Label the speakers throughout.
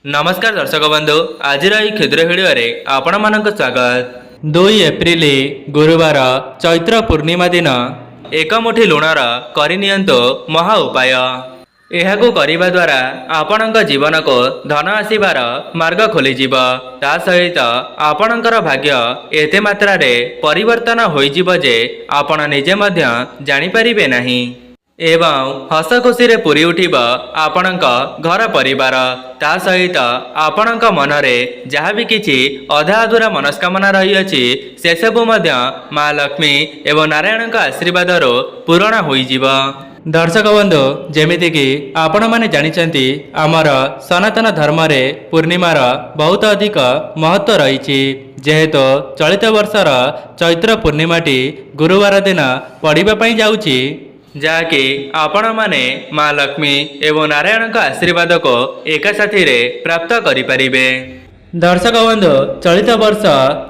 Speaker 1: नमस्कार दर्शक बंधु आज क्षुद्र भिडियो आपण मानक स्वागत। 2 एप्रिल गुरुवार चैत्र पूर्णिमा दिन एक मुठी लुणर करनियंतु महा उपाय। एहाकु करिबा द्वारा आपणक जीवन को धन आसीबार मार्ग खोली जीव। ता सहित आपणकर भाग्य एते मात्रा रे परिवर्तन होई जीव जे आपण निजे मध्य जानि परिबे नाही एवं हस खुशी रे पूरी उठिब आपणक घर परिवार। ता सहित आपणक मनरे जहाँ भी किछि अधा अधूरा मनस्कामना रही अछि से सबु मध्य माँ लक्ष्मी एवं नारायणक आशीर्वाद पूरण होई जीव। दर्शक बंधु जेमिति कि आपण माने जानिचंती आमर सनातन धर्म रे पूर्णिमार बहुत अधिक महत्व रही। जेहेतु चलित वर्षर चैत्र पूर्णिमाटी गुरुवार दिन पड़िबा पई जाउची जाकि आपण माने माँ लक्ष्मी एवं नारायण का आशीर्वाद को एक साथी रे प्राप्त करि परिबे। दर्शक बंधु चलित वर्ष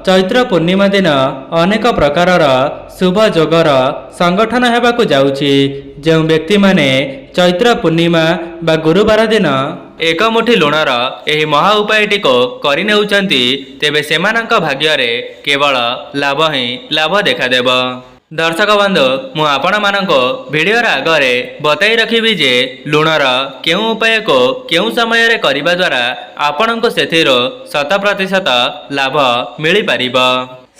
Speaker 1: चैत्र पूर्णिमा दिन अनेक प्रकारर शुभ जोगर संगठन हेबाकु जाउची। जो व्यक्ति माने चैत्र पूर्णिमा बा गुरुवार दिन एक मुठी लुणर एही महा उपायटी को करि नेउचंती तेबे सेमानक भाग्य रे केवल लाभ ही लाभ देखादेब। दर्शक बंधु मु आपण मानक भिडियो आगे बताई रखिबी जे लुणर केउ उपाय को केउ समय रे करिबा द्वारा आपण को सेथिरो 100% लाभ मिली परिबो।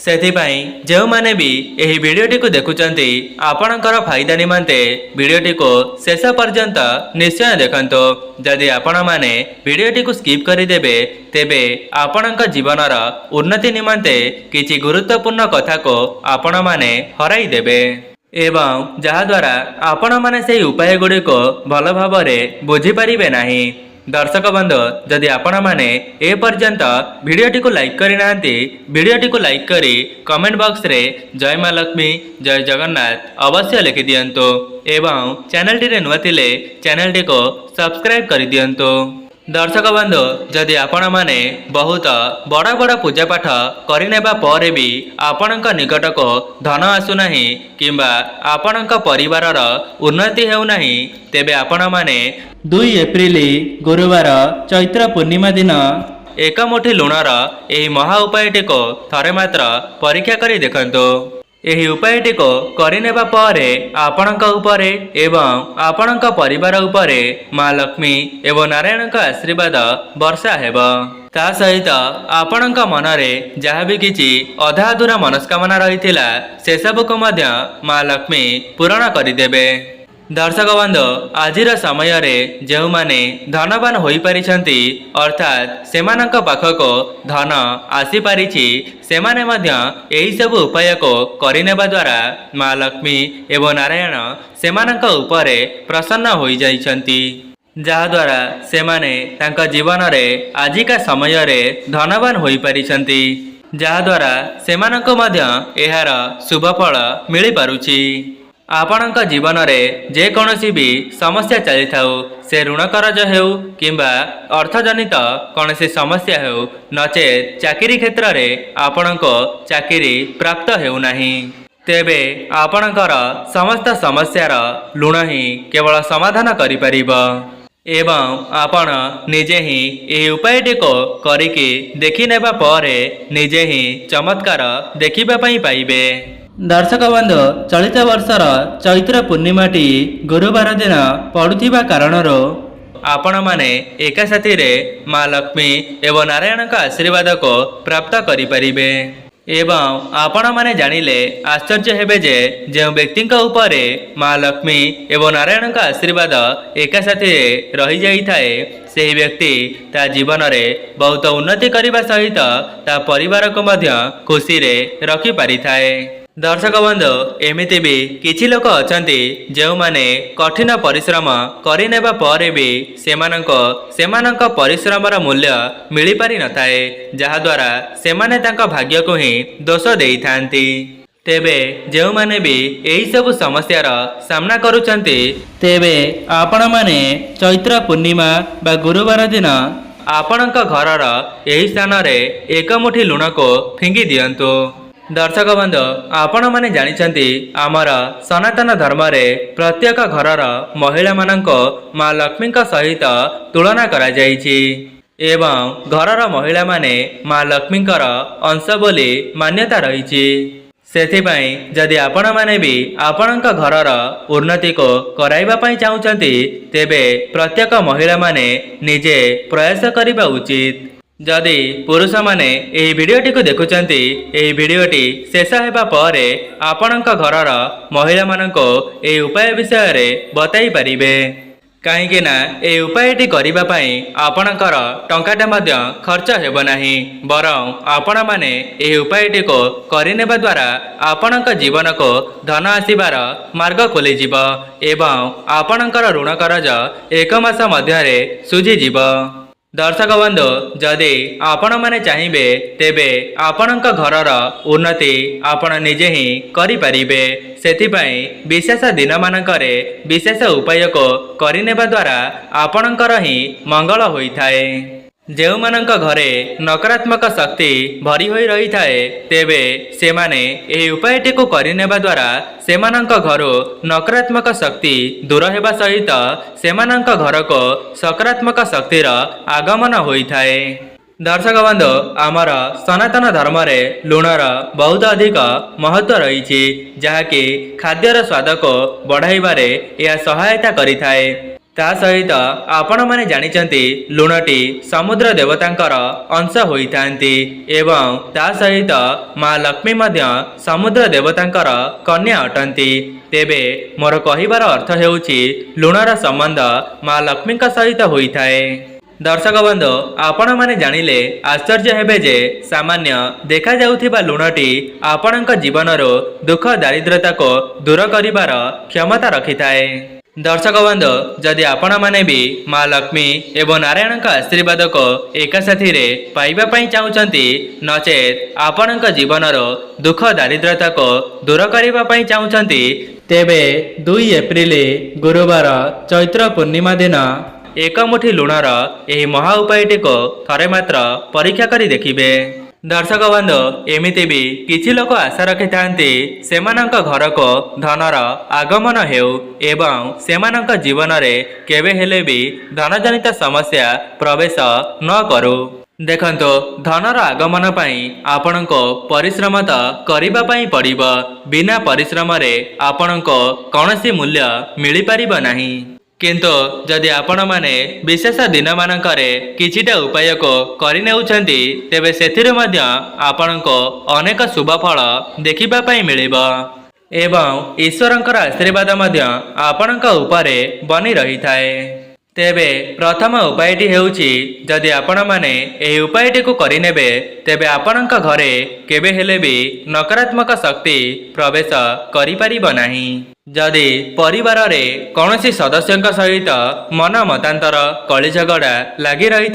Speaker 1: सेथिपाई जो माने भी एही वीडियोटी को देखुचंती आपणकर फायदा निमंते वीडियोटी को शेष पर्यंत निश्चय देखंतो। जदि आपण माने वीडियोटी को स्किप करिदेबे तेबे आपणक जीवनर उन्नति निमंते किछि गुरुत्वपूर्ण कथा को आपण माने हराई देबे एवं जहा द्वारा आपण माने सेही उपाय गुडी को भल भाबरे बुझी परिबे नाही। दर्शक बंधु जदि आपण माने ए पर्यंत वीडियोटी को लाइक करि नांती वीडियोटी को लाइक करी कमेंट बॉक्स रे जय माँ लक्ष्मी जय जगन्नाथ अवश्य लिखि दियंतो एवं चैनल टी रे नुआ थिले चैनल टी को सब्सक्राइब करि दियंतो। दर्शक बंधु जदि आपण माने बहुत बड़ा बड़ा पूजा पाठ करिनेबा परे भी आपणक निकट को धन आसु नाही किंबा आपणक परिवारर उन्नति हेउ नाही तेबे आपण माने 2 एप्रिल गुरुवार चैत्र पूर्णिमा दिन एक मुठी लुणर एही महा उपायटी को थरे मात्र परीक्षा करी देखंतो। एही उपायटी को करिनेबा परे आपणक उपरे एवं आपणक परिवार उपरे माँ लक्ष्मी एवं नारायणक आशीर्वाद वर्षा हेब। ता सहित आपणक मनरे जहाँ भी किछि अधा अधूरा मनस्कामना रहिथिला से सब को मध्य माँ लक्ष्मी पूरण करिदेबे। दर्शक बंधु आजिर समय रे जो माने धनवान होई परिछंती अर्थात सेमानक पाखको धन आसी परिछि सेमाने मध्य एही सब उपाय को करिनेबा द्वारा माँ लक्ष्मी एवं नारायण सेमानक उपरे प्रसन्न होई जाइछंती जहा द्वारा सेमाने तांका जीवन रे आजिका समय रे धनवान होई परिछंती जहा द्वारा सेमानक मध्य एहार शुभ फल मिली पारुछि। आपणक जीवन रे जे कौनसी भी समस्या चली थाउ से ऋण करज हेउ किंबा अर्थजनित कौनसी समस्या हेउ नचेत चाकरी क्षेत्र रे आपणको चाकरी प्राप्त हेउ नाही तेबे आपणकर समस्त समस्यार लुण ही केवल समाधान करि परिबो एवं आपण निजे ही एही उपायटी को करिके देखि नेबा परे निजे ही चमत्कार देखिबा पई पाइबे। दर्शक बंधु चलित वर्षर चैत्र पूर्णिमाटी गुरुवार दिन पड़ुथिबा कारणरो आपण माने एका साथी रे माँ लक्ष्मी एवं नारायण का आशीर्वाद को प्राप्त करि परिबे एवं आपण माने जानिले आश्चर्य हेबे जे जो व्यक्ति उपरे माँ लक्ष्मी एवं नारायण का आशीर्वाद एका साथी रही जाई थाए से व्यक्ति ता जीवन रे बहुत उन्नति करने सहित ता परिवार को मध्य खुशी रे रखि पारि थाए। दर्शक बंधु एमिति भी किछि लोक अछंती जो माने कठिन परिश्रम करिनेबा परे भी सेमानक परिश्रमर मूल्य मिली पारि नथाए जहा द्वारा सेमाने तांका भाग्य को ही दोष देई थांती। तेबे जो माने भी एही सब समस्यार सामना करूछंती तेबे आपण माने चैत्र पूर्णिमा बा गुरुवार दिन आपणक घरर एही स्थान रे एक मुठी लुण को फिंगी दियंतु। दर्शक बंधु आपण माने जानिछंती आमर सनातन धर्म रे प्रत्येक घरर महिला मानक माँ लक्ष्मी सहित तुलना करा जाइछि एवं घरर महिला माने माँ लक्ष्मींकर अंश बोली मान्यता रही। सेथिपाई जदि आपण माने भी आपणक घरर उन्नति को कराइबा पई चाहुचंती तेबे प्रत्येक महिला माने निजे प्रयास करिबा उचित। जदि पुरुष माने एही भिडियोटी को देखुचंती एही भिडियोटी शेष हेबा परे आपणक घरर महिला मानको एही उपाय विषय रे बताई परिबे। कहीं ना ए उपायटी करिबा पई आपणकर टंकाटे मध्य खर्च हेब नाही, बरं आपण माने ए उपायटी को करिनेबा द्वारा आपणक जीवन को धन आसीबार मार्ग खोली जीव एवं आपणकर ऋण करज 1 मास मध्यरे सुझी जीव। दर्शक बंधु जदि आपण माने चाहिए तेबे आपणक घरर उन्नति आपण निजे ही करि परिबे। सेथिपाई विशेष दिन मानकरे विशेष उपाय को करिनेबा द्वारा आपणकर ही मंगल होइथाए। जेउ मानक घरे नकारात्मक शक्ति भरी होई रही थाए तेबे सेमाने एही उपायटी को करिनेबा द्वारा सेमानक घरो नकारात्मक शक्ति दूर हेबा सहित सेमानक घर को सकारात्मक शक्तिर आगमन होइथाए। दर्शक बंधु आमर सनातन धर्म रे लुणर बहुत अधिक महत्व रही जहाँकि खाद्यर स्वाद को बढ़ाइबारे यह सहायता करिथाए। ता सहित आपण माने जानिचंती लुणटी समुद्र देवतांकर अंश होइथांती एवं ता सहित माँ लक्ष्मी मध्य समुद्र देवतांकर कन्या अटंती। तेबे मोर कहिबार अर्थ हेउची लुणर संबंध माँ लक्ष्मी सहित होइथाए। दर्शक बंधु आपण माने जानिले आश्चर्य हेबे जे सामान्य देखा जाउथिबा लुणटी आपणक जीवनरो दुख दारिद्रता को दूर करिबार क्षमता रखिथाए। दर्शक बंधु जदि आपण माने भी माँ लक्ष्मी एवं नारायण का आशीर्वाद को एक साथी रे पाइबा पई चाहुचंती नचेत आपणक जीवनरो दुख दारिद्रता को दूर करिबा पई चाहुचंती तेबे 2 एप्रिल गुरुवार चैत्र पूर्णिमा दिन 1 मुठी लुणर एही महा उपायटी को थरे मात्र परीक्षा करी देखिबे। दर्शक बंधु एमिति भी किछि लोक आशा रखि थांती सेमानक घर को धनर आगमन हेउ एवं सेमानक जीवन रे केबे हेले भी धनजनित समस्या प्रवेश न करू। देखंतो धनर आगमन पई आपणको परिश्रम त करिबा पई पड़िबो, बिना परिश्रम रे आपणको कौनसी मूल्य मिली परिबो नाही। किंतु जदि आपण माने विशेष दिन मानकरे किछिटा उपाय को करि नेउछंती तेबे सेथिरे मध्य आपणको अनेक शुभ फल देखिबा पई मिलिबो एवं ईश्वरंकर आशीर्वाद मध्य आपणक उपरे बनी रही थाए। तेबे प्रथम उपायटी हेउची जदि आपण माने एही उपायटी को करिनेबे तेबे आपणक घरे केबे हेले भी नकारात्मक शक्ति प्रवेश करि परिबो नाही। जदि परिवार रे कौनसी सदस्यंक सहित मन मतांतर कली झगड़ा लगी रही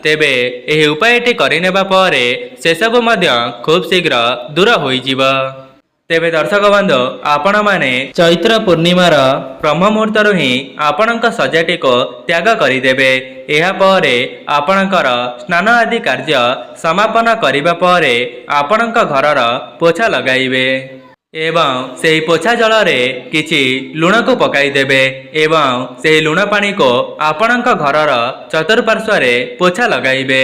Speaker 1: तेबे एही उपायटी करिनेबा परे से सब मध्य खूब शीघ्र दूर होई जीव। तेबे दर्शक बंधु आपण माने चैत्र पूर्णिमार ब्रह्म मुहूर्त ही आपणक सजाटी को त्याग करिदेबे। एहा परे आपणकर स्नान आदि कार्य समापन करिबा परे आपणक घरर पोछा लगाइबे एवं सेही पोछा जल रे किछि लुण को पकाई देबे एवं सेही लुण पानी को आपणक घरर चतुर्पार्श्व रे पोछा लगाइबे।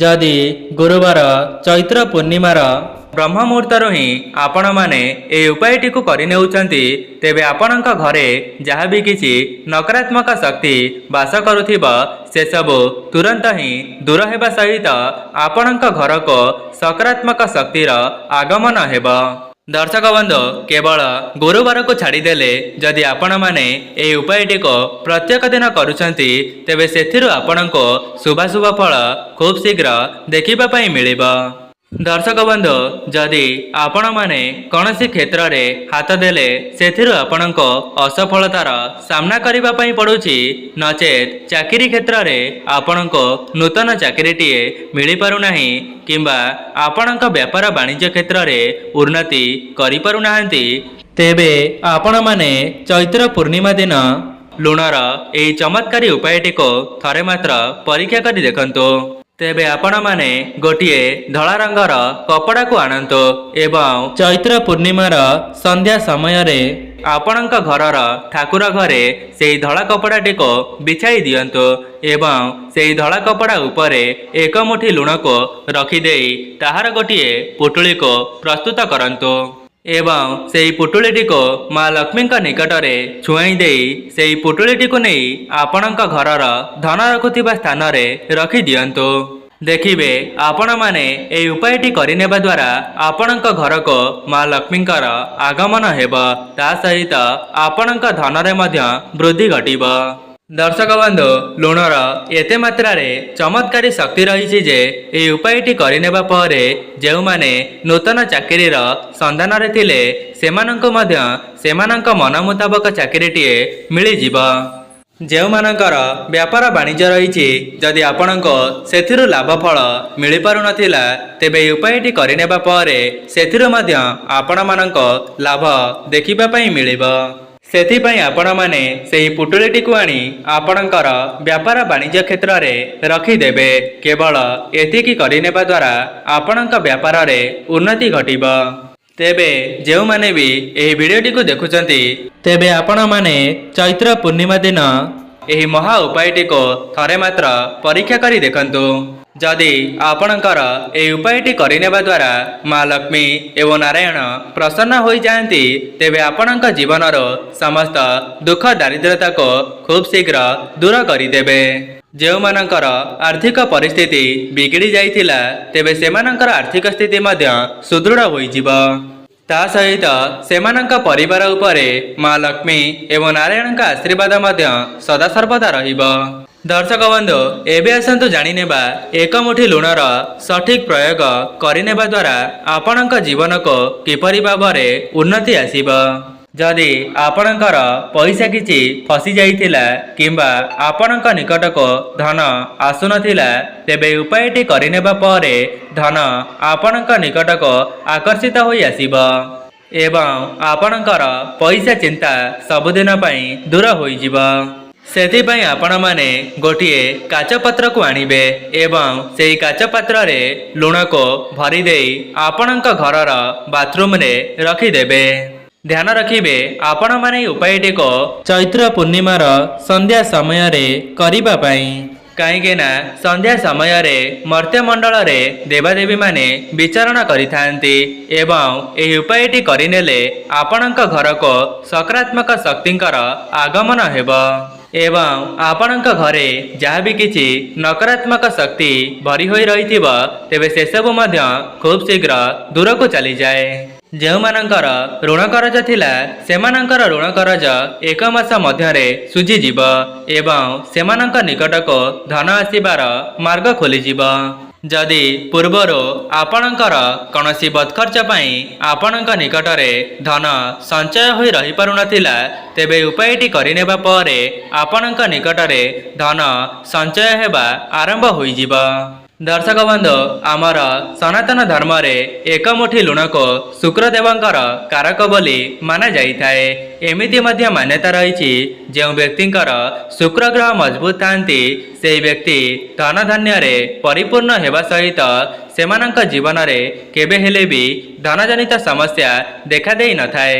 Speaker 1: जदि गुरुवार चैत्र पूर्णिमार ब्रह्म मुहूर्त ही आपण माने ए उपायटी को करि नेउचंती तेबे आपणक घरे जहाँ भी किछि नकारात्मक शक्ति वास करुथिबा से सब तुरंत ही दूर हेबा सहित आपणक घर को सकारात्मक शक्तिर आगमन हेबा। दर्शक बंधु केवल गुरुवार को छाड़ीदेले जदि आपण माने ए उपायटी को प्रत्येक दिन करुछंती तेबे सेथिरु आपणको शुभाशुभ फल खूब शीघ्र देखिबा पई मिलिबा। दर्शक बंधु जदि आपण माने कौनसी क्षेत्र रे हाथ देले सेथिरु आपणको असफलतार सामना करिबा पई पड़ुछि नचेत चाकरी क्षेत्र रे आपणको नूतन चाकरीटीए मिली पारु नाही किंबा आपणक व्यापार वाणिज्य क्षेत्र रे उन्नति करि पारु नाहंती तेबे आपण माने चैत्र पूर्णिमा दिन लुणर एही चमत्कारी उपायटी को थरे मात्र परीक्षा करि देखंतु। तेबे आपण माने गोटिए धला रंगर कपड़ा को आनंतु एवं चैत्र पूर्णिमार संध्या समय रे ଆପଣଙ୍କ ଘରର ଠାକୁର ଘରେ ସେହି ଧଳା କପଡ଼ାଟିକୁ ବିଛାଇ ଦିଅନ୍ତୁ ଏବଂ ସେହି ଧଳା କପଡ଼ା ଉପରେ ଏକ ମୁଠି ଲୁଣକୁ ରଖିଦେଇ ତାହାର ଗୋଟିଏ ପୁଟୁଳିକୁ ପ୍ରସ୍ତୁତ କରନ୍ତୁ ଏବଂ ସେହି ପୁଟୁଳିଟିକୁ ମା ଲକ୍ଷ୍ମୀଙ୍କ ନିକଟରେ ଛୁଆଇଁ ଦେଇ ସେହି ପୁଟୁଳିଟିକୁ ନେଇ ଆପଣଙ୍କ ଘରର ଧନ ରଖୁଥିବା ସ୍ଥାନରେ ରଖିଦିଅନ୍ତୁ। ଦେଖିବେ ଆପଣମାନେ ଏହି ଉପାୟଟି କରିନେବା ଦ୍ୱାରା ଆପଣଙ୍କ ଘରକୁ ମା ଲକ୍ଷ୍ମୀଙ୍କର ଆଗମନ ହେବ, ତା ସହିତ ଆପଣଙ୍କ ଧନରେ ମଧ୍ୟ ବୃଦ୍ଧି ଘଟିବ। ଦର୍ଶକ ବନ୍ଧୁ, ଲୁଣର ଏତେ ମାତ୍ରାରେ ଚମତ୍କାରୀ ଶକ୍ତି ରହିଛି ଯେ ଏହି ଉପାୟଟି କରିନେବା ପରେ ଯେଉଁମାନେ ନୂତନ ଚାକିରିର ସନ୍ଧାନରେ ଥିଲେ ସେମାନଙ୍କୁ ମଧ୍ୟ ସେମାନଙ୍କ ମନ ମୁତାବକ ଚାକିରିଟିଏ ମିଳିଯିବ। ଯେଉଁମାନଙ୍କର ବ୍ୟାପାର ବାଣିଜ୍ୟ ରହିଛି, ଯଦି ଆପଣଙ୍କୁ ସେଥିରୁ ଲାଭ ଫଳ ମିଳିପାରୁନଥିଲା ତେବେ ଏହି ଉପାୟଟି କରିନେବା ପରେ ସେଥିରୁ ମଧ୍ୟ ଆପଣମାନଙ୍କୁ ଲାଭ ଦେଖିବା ପାଇଁ ମିଳିବ। ସେଥିପାଇଁ ଆପଣମାନେ ସେହି ପୁଟୁଳିଟିକୁ ଆଣି ଆପଣଙ୍କର ବ୍ୟାପାର ବାଣିଜ୍ୟ କ୍ଷେତ୍ରରେ ରଖିଦେବେ। କେବଳ ଏତିକି କରିନେବା ଦ୍ୱାରା ଆପଣଙ୍କ ବ୍ୟାପାରରେ ଉନ୍ନତି ଘଟିବ। ତେବେ ଯେଉଁମାନେ ବି ଏହି ଭିଡ଼ିଓଟିକୁ ଦେଖୁଛନ୍ତି ତେବେ ଆପଣମାନେ ଚୈତ୍ର ପୂର୍ଣ୍ଣିମା ଦିନ ଏହି ମହା ଉପାୟଟିକୁ ଥରେ ମାତ୍ର ପରୀକ୍ଷା କରି ଦେଖନ୍ତୁ। ଯଦି ଆପଣଙ୍କର ଏହି ଉପାୟଟି କରିନେବା ଦ୍ୱାରା ମା ଲକ୍ଷ୍ମୀ ଏବଂ ନାରାୟଣ ପ୍ରସନ୍ନ ହୋଇଯାଆନ୍ତି ତେବେ ଆପଣଙ୍କ ଜୀବନର ସମସ୍ତ ଦୁଃଖ ଦାରିଦ୍ର୍ୟତାକୁ ଖୁବ୍ ଶୀଘ୍ର ଦୂର କରିଦେବେ। ଯେଉଁମାନଙ୍କର ଆର୍ଥିକ ପରିସ୍ଥିତି ବିଗିଡ଼ି ଯାଇଥିଲା ତେବେ ସେମାନଙ୍କର ଆର୍ଥିକ ସ୍ଥିତି ମଧ୍ୟ ସୁଦୃଢ଼ ହୋଇଯିବ। ତା ସହିତ ସେମାନଙ୍କ ପରିବାର ଉପରେ ମା ଲକ୍ଷ୍ମୀ ଏବଂ ନାରାୟଣଙ୍କ ଆଶୀର୍ବାଦ ମଧ୍ୟ ସଦାସର୍ବଦା ରହିବ। ଦର୍ଶକ ବନ୍ଧୁ, ଏବେ ଆସନ୍ତୁ ଜାଣିନେବା ଏକ ମୁଠି ଲୁଣର ସଠିକ ପ୍ରୟୋଗ କରିନେବା ଦ୍ୱାରା ଆପଣଙ୍କ ଜୀବନକୁ କିପରି ଭାବରେ ଉନ୍ନତି ଆସିବ। ଯଦି ଆପଣଙ୍କର ପଇସା କିଛି ଫସି ଯାଇଥିଲା କିମ୍ବା ଆପଣଙ୍କ ନିକଟକୁ ଧନ ଆସୁନଥିଲା ତେବେ ଉପାୟଟି କରିନେବା ପରେ ଧନ ଆପଣଙ୍କ ନିକଟକୁ ଆକର୍ଷିତ ହୋଇ ଆସିବ ଏବଂ ଆପଣଙ୍କର ପଇସା ଚିନ୍ତା ସବୁଦିନ ପାଇଁ ଦୂର ହୋଇଯିବ। ସେଥିପାଇଁ ଆପଣମାନେ ଗୋଟିଏ କାଚ ପାତ୍ରକୁ ଆଣିବେ ଏବଂ ସେହି କାଚ ପାତ୍ରରେ ଲୁଣକୁ ଭରିଦେଇ ଆପଣଙ୍କ ଘରର ବାଥରୁମରେ ରଖିଦେବେ। ଧ୍ୟାନ ରଖିବେ ଆପଣମାନେ ଏହି ଉପାୟଟିକୁ ଚୈତ୍ର ପୂର୍ଣ୍ଣିମାର ସନ୍ଧ୍ୟା ସମୟରେ କରିବା ପାଇଁ। କାହିଁକିନା ସନ୍ଧ୍ୟା ସମୟରେ ମର୍ତ୍ତ୍ୟମଣ୍ଡଳରେ ଦେବାଦେବୀମାନେ ବିଚରଣ କରିଥାନ୍ତି ଏବଂ ଏହି ଉପାୟଟି କରିନେଲେ ଆପଣଙ୍କ ଘରକୁ ସକାରାତ୍ମକ ଶକ୍ତିଙ୍କର ଆଗମନ ହେବ ଏବଂ ଆପଣଙ୍କ ଘରେ ଯାହା ବି କିଛି ନକାରାତ୍ମକ ଶକ୍ତି ଭରି ହୋଇ ରହିଥିବ ତେବେ ସେସବୁ ମଧ୍ୟ ଖୁବ୍ ଶୀଘ୍ର ଦୂରକୁ ଚାଲିଯାଏ। ଯେଉଁମାନଙ୍କର ଋଣ କରଜ ଥିଲା ସେମାନଙ୍କର ଋଣ କରଜ 1 ମାସ ମଧ୍ୟରେ ଶୁଝିଯିବ ଏବଂ ସେମାନଙ୍କ ନିକଟକୁ ଧନ ଆସିବାର ମାର୍ଗ ଖୋଲିଯିବ। ଯଦି ପୂର୍ବରୁ ଆପଣଙ୍କର କୌଣସି ବଦଖର୍ଚ୍ଚ ପାଇଁ ଆପଣଙ୍କ ନିକଟରେ ଧନ ସଞ୍ଚୟ ହୋଇ ରହିପାରୁନଥିଲା ତେବେ ଉପାୟଟି କରିନେବା ପରେ ଆପଣଙ୍କ ନିକଟରେ ଧନ ସଞ୍ଚୟ ହେବା ଆରମ୍ଭ ହୋଇଯିବ। ଦର୍ଶକ ବନ୍ଧୁ, ଆମର ସନାତନ ଧର୍ମରେ ଏକ ମୁଠି ଲୁଣକୁ ଶୁକ୍ରଦେବଙ୍କର କାରକ ବୋଲି ମାନାଯାଇଥାଏ। ଏମିତି ମଧ୍ୟ ମାନ୍ୟତା ରହିଛି ଯେଉଁ ବ୍ୟକ୍ତିଙ୍କର ଶୁକ୍ର ଗ୍ରହ ମଜବୁତ ଥାନ୍ତି ସେହି ବ୍ୟକ୍ତି ଧନଧାନ୍ୟରେ ପରିପୂର୍ଣ୍ଣ ହେବା ସହିତ ସେମାନଙ୍କ ଜୀବନରେ କେବେ ହେଲେ ବି ଧନଜନିତ ସମସ୍ୟା ଦେଖାଦେଇନଥାଏ।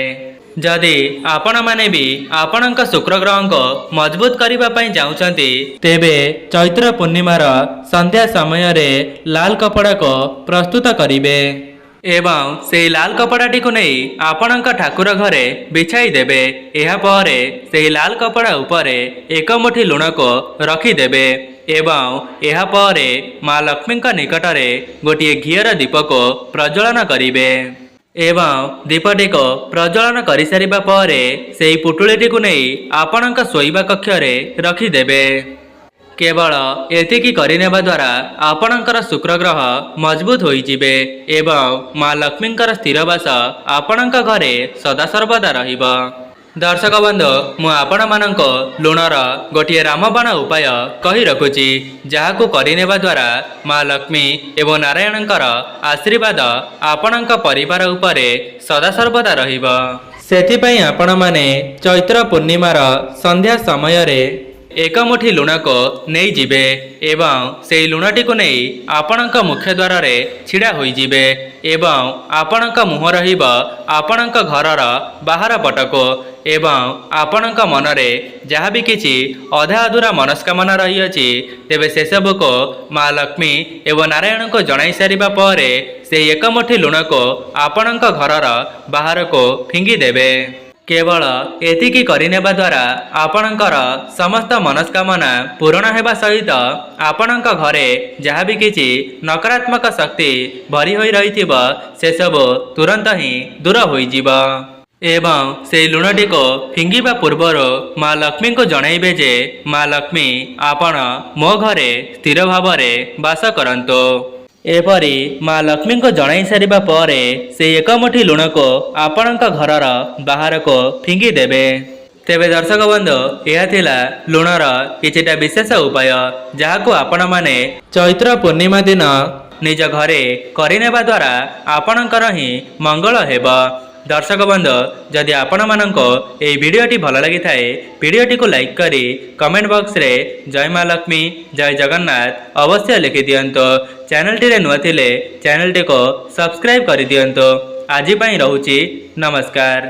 Speaker 1: ଯଦି ଆପଣମାନେ ବି ଆପଣଙ୍କ ଶୁକ୍ର ଗ୍ରହଙ୍କୁ ମଜବୁତ କରିବା ପାଇଁ ଚାହୁଁଛନ୍ତି ତେବେ ଚୈତ୍ର ପୂର୍ଣ୍ଣିମାର ସନ୍ଧ୍ୟା ସମୟରେ ଲାଲ କପଡ଼ାକୁ ପ୍ରସ୍ତୁତ କରିବେ ଏବଂ ସେହି ଲାଲ କପଡ଼ାଟିକୁ ନେଇ ଆପଣଙ୍କ ଠାକୁର ଘରେ ବିଛାଇ ଦେବେ। ଏହାପରେ ସେହି ଲାଲ କପଡ଼ା ଉପରେ ଏକ ମୁଠି ଲୁଣକୁ ରଖିଦେବେ ଏବଂ ଏହାପରେ ମା ଲକ୍ଷ୍ମୀଙ୍କ ନିକଟରେ ଗୋଟିଏ ଘିଅର ଦୀପକୁ ପ୍ରଜ୍ୱଳନ କରିବେ ଏବଂ ଦୀପଟିକୁ ପ୍ରଜ୍ୱଳନ କରିସାରିବା ପରେ ସେହି ପୁଟୁଳିଟିକୁ ନେଇ ଆପଣଙ୍କ ଶୋଇବା କକ୍ଷରେ ରଖିଦେବେ। କେବଳ ଏତିକି କରିନେବା ଦ୍ୱାରା ଆପଣଙ୍କର ଶୁକ୍ରଗ୍ରହ ମଜବୁତ ହୋଇଯିବେ ଏବଂ ମା ଲକ୍ଷ୍ମୀଙ୍କର ସ୍ଥିରବାସ ଆପଣଙ୍କ ଘରେ ସଦାସର୍ବଦା ରହିବ। ଦର୍ଶକ ବନ୍ଧୁ, ମୁଁ ଆପଣମାନଙ୍କୁ ଲୁଣର ଗୋଟିଏ ରାମବାଣ ଉପାୟ କହି ରଖୁଛି ଯାହାକୁ କରିନେବା ଦ୍ୱାରା ମା ଲକ୍ଷ୍ମୀ ଏବଂ ନାରାୟଣଙ୍କର ଆଶୀର୍ବାଦ ଆପଣଙ୍କ ପରିବାର ଉପରେ ସଦାସର୍ବଦା ରହିବ। ସେଥିପାଇଁ ଆପଣମାନେ ଚୈତ୍ର ପୂର୍ଣ୍ଣିମାର ସନ୍ଧ୍ୟା ସମୟରେ ଏକ ମୁଠି ଲୁଣକୁ ନେଇଯିବେ ଏବଂ ସେହି ଲୁଣଟିକୁ ନେଇ ଆପଣଙ୍କ ମୁଖ୍ୟ ଦ୍ୱାରରେ ଛିଡ଼ା ହୋଇଯିବେ ଏବଂ ଆପଣଙ୍କ ମୁହଁ ରହିବ ଆପଣଙ୍କ ଘରର ବାହାର ପଟକୁ ଏବଂ ଆପଣଙ୍କ ମନରେ ଯାହା ବି କିଛି ଅଧା ଅଧୁରା ମନସ୍କାମନା ରହିଅଛି ତେବେ ସେସବୁକୁ ମା ଲକ୍ଷ୍ମୀ ଏବଂ ନାରାୟଣଙ୍କୁ ଜଣାଇ ସାରିବା ପରେ ସେହି ଏକ ମୁଠି ଲୁଣକୁ ଆପଣଙ୍କ ଘରର ବାହାରକୁ ଫିଙ୍ଗିଦେବେ। କେବଳ ଏତିକି କରିନେବା ଦ୍ୱାରା ଆପଣଙ୍କର ସମସ୍ତ ମନସ୍କାମନା ପୂରଣ ହେବା ସହିତ ଆପଣଙ୍କ ଘରେ ଯାହା ବି କିଛି ନକାରାତ୍ମକ ଶକ୍ତି ଭରି ହୋଇ ରହିଥିବ ସେସବୁ ତୁରନ୍ତ ହିଁ ଦୂର ହୋଇଯିବ। ଏବଂ ସେହି ଲୁଣଟିକୁ ଫିଙ୍ଗିବା ପୂର୍ବରୁ ମା ଲକ୍ଷ୍ମୀଙ୍କୁ ଜଣାଇବେ ଯେ ମା ଲକ୍ଷ୍ମୀ ଆପଣ ମୋ ଘରେ ସ୍ଥିର ଭାବରେ ବାସ କରନ୍ତୁ। ଏପରି ମା ଲକ୍ଷ୍ମୀଙ୍କୁ ଜଣାଇ ସାରିବା ପରେ ସେହି ଏକ ମୁଠି ଲୁଣକୁ ଆପଣଙ୍କ ଘରର ବାହାରକୁ ଫିଙ୍ଗିଦେବେ। ତେବେ ଦର୍ଶକ ବନ୍ଧୁ, ଏହା ଥିଲା ଲୁଣର କିଛିଟା ବିଶେଷ ଉପାୟ ଯାହାକୁ ଆପଣମାନେ ଚୈତ୍ର ପୂର୍ଣ୍ଣିମା ଦିନ ନିଜ ଘରେ କରିନେବା ଦ୍ୱାରା ଆପଣଙ୍କର ହିଁ ମଙ୍ଗଳ ହେବ। ଦର୍ଶକ ବନ୍ଧୁ, ଯଦି ଆପଣମାନଙ୍କୁ ଏହି ଭିଡ଼ିଓଟି ଭଲ ଲାଗିଥାଏ ଭିଡ଼ିଓଟିକୁ ଲାଇକ୍ କରି କମେଣ୍ଟ ବକ୍ସରେ ଜୟ ମା ଲକ୍ଷ୍ମୀ ଜୟ ଜଗନ୍ନାଥ ଅବଶ୍ୟ ଲେଖିଦିଅନ୍ତୁ। ଚ୍ୟାନେଲଟିରେ ନୂଆ ଥିଲେ ଚ୍ୟାନେଲଟିକୁ ସବସ୍କ୍ରାଇବ୍ କରିଦିଅନ୍ତୁ। ଆଜି ପାଇଁ ରହୁଛି, ନମସ୍କାର।